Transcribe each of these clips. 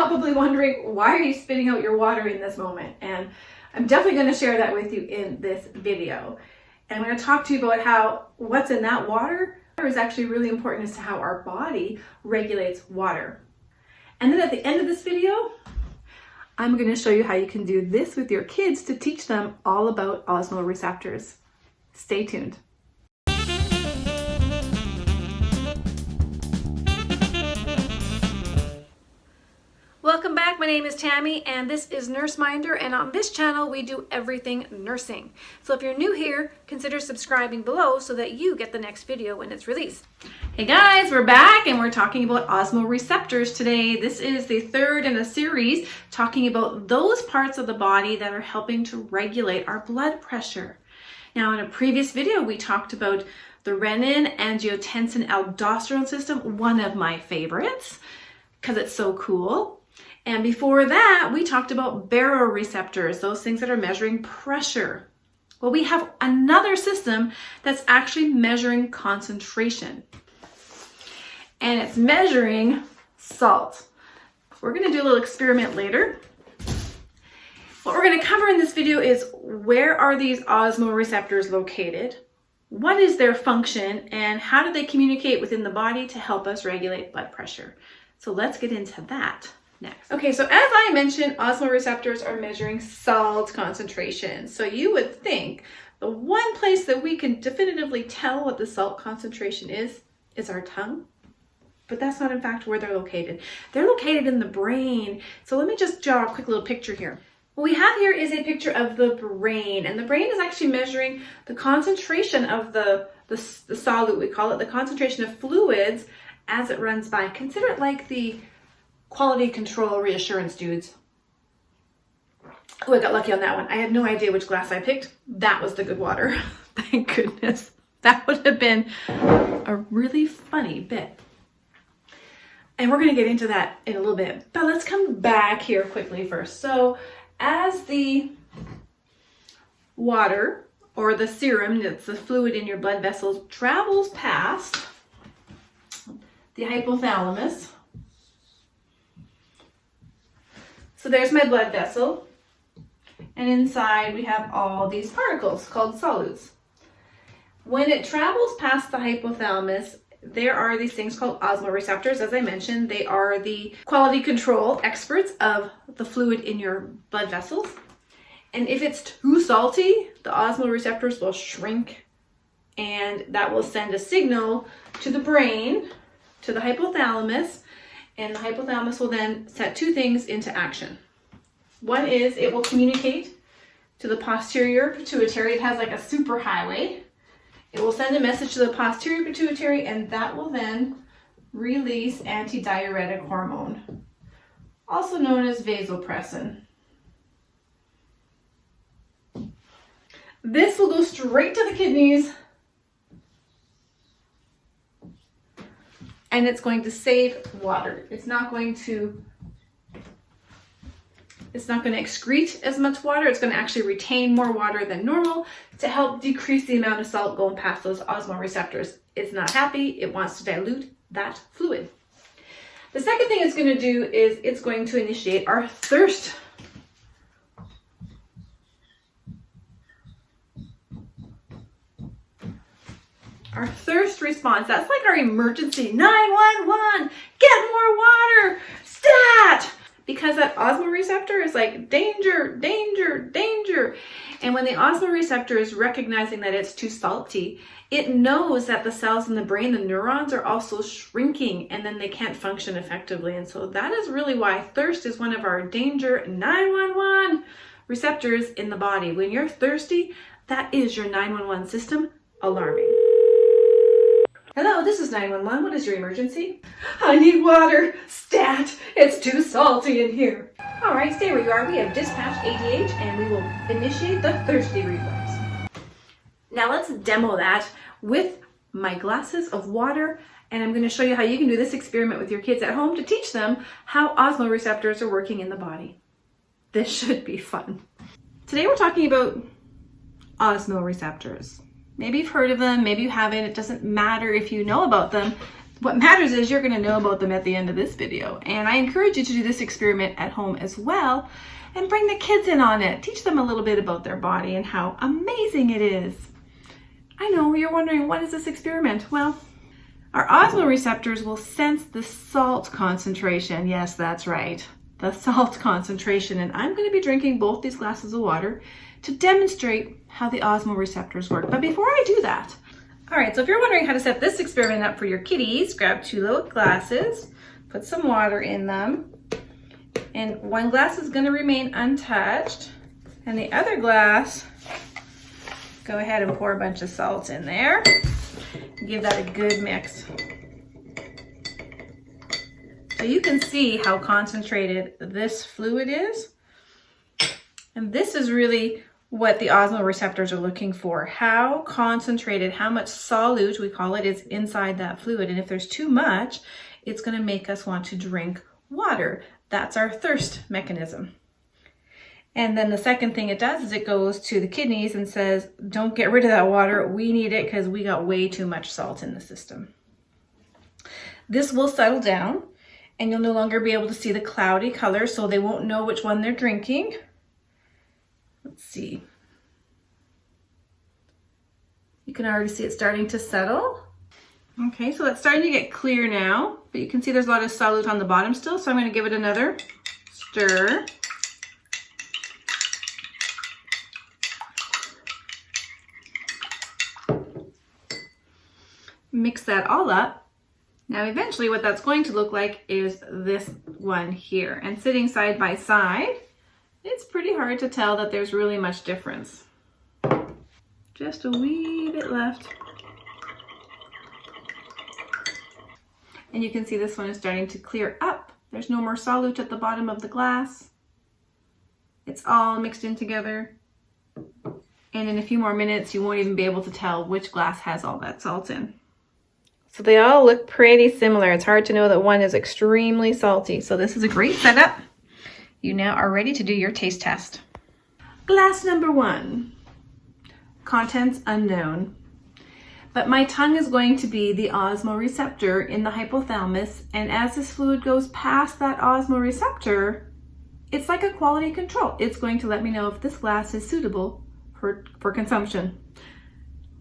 probably wondering, why are you spitting out your water in this moment? And I'm definitely going to share that with you in this video. And I'm going to talk to you about how what's in that water is actually really important as to how our body regulates water. And then at the end of this video, I'm going to show you how you can do this with your kids to teach them all about osmoreceptors. Stay tuned. Welcome back. My name is Tammy and this is Nurse Minder, and on this channel we do everything nursing. So if you're new here, consider subscribing below so that you get the next video when it's released. Hey guys, we're back and we're talking about osmoreceptors today. This is the third in a series talking about those parts of the body that are helping to regulate our blood pressure. Now in a previous video we talked about the Renin-Angiotensin-Aldosterone System, one of my favorites because it's so cool. And before that, we talked about baroreceptors, those things that are measuring pressure. Well, we have another system that's actually measuring concentration. And it's measuring salt. We're going to do a little experiment later. What we're going to cover in this video is where are these osmoreceptors located? What is their function? And how do they communicate within the body to help us regulate blood pressure? So let's get into that next. Okay, so as I mentioned, osmoreceptors are measuring salt concentration. So you would think the one place that we can definitively tell what the salt concentration is our tongue. But that's not in fact where they're located. They're located in the brain. So let me just draw a quick little picture here. What we have here is a picture of the brain, and the brain is actually measuring the concentration of the solute, we call it, the concentration of fluids as it runs by. Consider it like the quality control reassurance dudes. Oh, I got lucky on that one. I had no idea which glass I picked. That was the good water. Thank goodness. That would have been a really funny bit. And we're going to get into that in a little bit. But let's come back here quickly first. So as the water or the serum, that's the fluid in your blood vessels, travels past the hypothalamus. So there's my blood vessel, and inside we have all these particles called solutes. When it travels past the hypothalamus, there are these things called osmoreceptors. As I mentioned, they are the quality control experts of the fluid in your blood vessels. And if it's too salty, the osmoreceptors will shrink, and that will send a signal to the brain, to the hypothalamus, and the hypothalamus will then set two things into action. One is it will communicate to the posterior pituitary. It has like a superhighway. It will send a message to the posterior pituitary, and that will then release antidiuretic hormone, also known as vasopressin. This will go straight to the kidneys, and it's going to save water. It's not going to excrete as much water. It's going to actually retain more water than normal to help decrease the amount of salt going past those osmoreceptors. It's not happy. It wants to dilute that fluid. The second thing it's going to do is it's going to initiate our thirst. Our thirst response. That's like our emergency 911. Get more water. Stat! Because that osmoreceptor is like danger, danger, danger. And when the osmoreceptor is recognizing that it's too salty, it knows that the cells in the brain, the neurons, are also shrinking, and then they can't function effectively. And so that is really why thirst is one of our danger 911 receptors in the body. When you're thirsty, that is your 911 system alarming. Hello, this is 911. What is your emergency? I need water. Stat! It's too salty in here. All right, stay where you are. We have dispatched ADH, and we will initiate the thirsty reflex. Now let's demo that with my glasses of water, and I'm going to show you how you can do this experiment with your kids at home to teach them how osmoreceptors are working in the body. This should be fun. Today we're talking about osmoreceptors. Maybe you've heard of them, maybe you haven't. It doesn't matter if you know about them. What matters is you're going to know about them at the end of this video. And I encourage you to do this experiment at home as well and bring the kids in on it. Teach them a little bit about their body and how amazing it is. I know you're wondering, what is this experiment? Well, our osmoreceptors will sense the salt concentration. Yes, that's right, the salt concentration. And I'm going to be drinking both these glasses of water to demonstrate how the osmoreceptors work. But before I do that, all right, so if you're wondering how to set this experiment up for your kitties, grab 2 little glasses, put some water in them, and one glass is going to remain untouched, and the other glass, go ahead and pour a bunch of salt in there. Give that a good mix. So you can see how concentrated this fluid is. And this is really what the osmoreceptors are looking for. How concentrated, how much solute, we call it, is inside that fluid. And if there's too much, it's going to make us want to drink water. That's our thirst mechanism. And then the second thing it does is it goes to the kidneys and says, don't get rid of that water. We need it because we got way too much salt in the system. This will settle down and you'll no longer be able to see the cloudy color, so they won't know which one they're drinking. Let's see. You can already see it starting to settle. Okay, so it's starting to get clear now, but you can see there's a lot of solute on the bottom still, so I'm going to give it another stir. Mix that all up. Now eventually what that's going to look like is this one here. And sitting side by side, it's pretty hard to tell that there's really much difference. Just a wee bit left. And you can see this one is starting to clear up. There's no more solute at the bottom of the glass. It's all mixed in together. And in a few more minutes, you won't even be able to tell which glass has all that salt in. So they all look pretty similar. It's hard to know that one is extremely salty. So this is a great setup. You now are ready to do your taste test. Glass number 1. Contents unknown. But my tongue is going to be the osmoreceptor in the hypothalamus. And as this fluid goes past that osmoreceptor, it's like a quality control. It's going to let me know if this glass is suitable for consumption.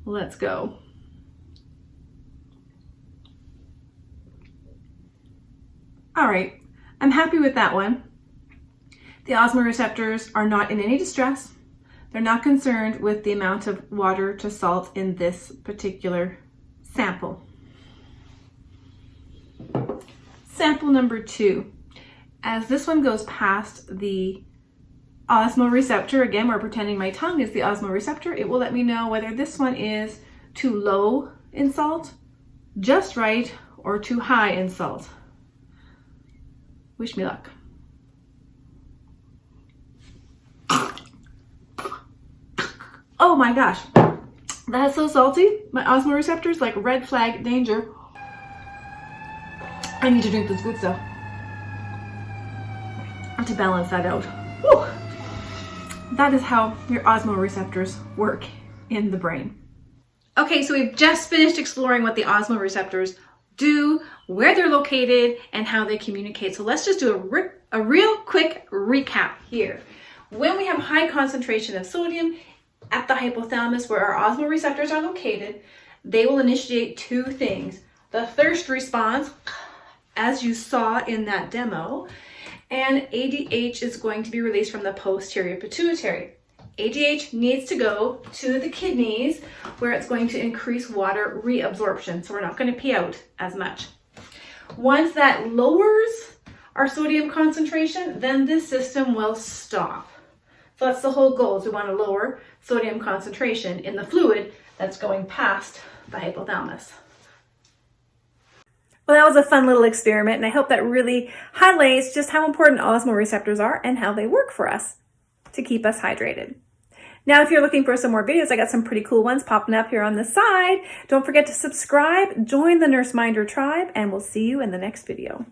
Let's go. All right, I'm happy with that one. The osmoreceptors are not in any distress. They're not concerned with the amount of water to salt in this particular sample. Sample number 2. As this one goes past the osmoreceptor, again, we're pretending my tongue is the osmoreceptor, it will let me know whether this one is too low in salt, just right, or too high in salt. Wish me luck. Oh my gosh, that's so salty. My osmoreceptors, like red flag, danger. I need to drink this good stuff to balance that out. Whew. That is how your osmoreceptors work in the brain. Okay, so we've just finished exploring what the osmoreceptors do, where they're located, and how they communicate. So let's just do a real quick recap here. When we have high concentration of sodium at the hypothalamus, where our osmoreceptors are located, they will initiate 2 things. The thirst response, as you saw in that demo, and ADH is going to be released from the posterior pituitary. ADH needs to go to the kidneys where it's going to increase water reabsorption, so we're not going to pee out as much. Once that lowers our sodium concentration, then this system will stop. So that's the whole goal, is we want to lower sodium concentration in the fluid that's going past the hypothalamus. Well, that was a fun little experiment, and I hope that really highlights just how important osmoreceptors are and how they work for us to keep us hydrated. Now, if you're looking for some more videos, I got some pretty cool ones popping up here on the side. Don't forget to subscribe, join the Nurse Minder tribe, and we'll see you in the next video.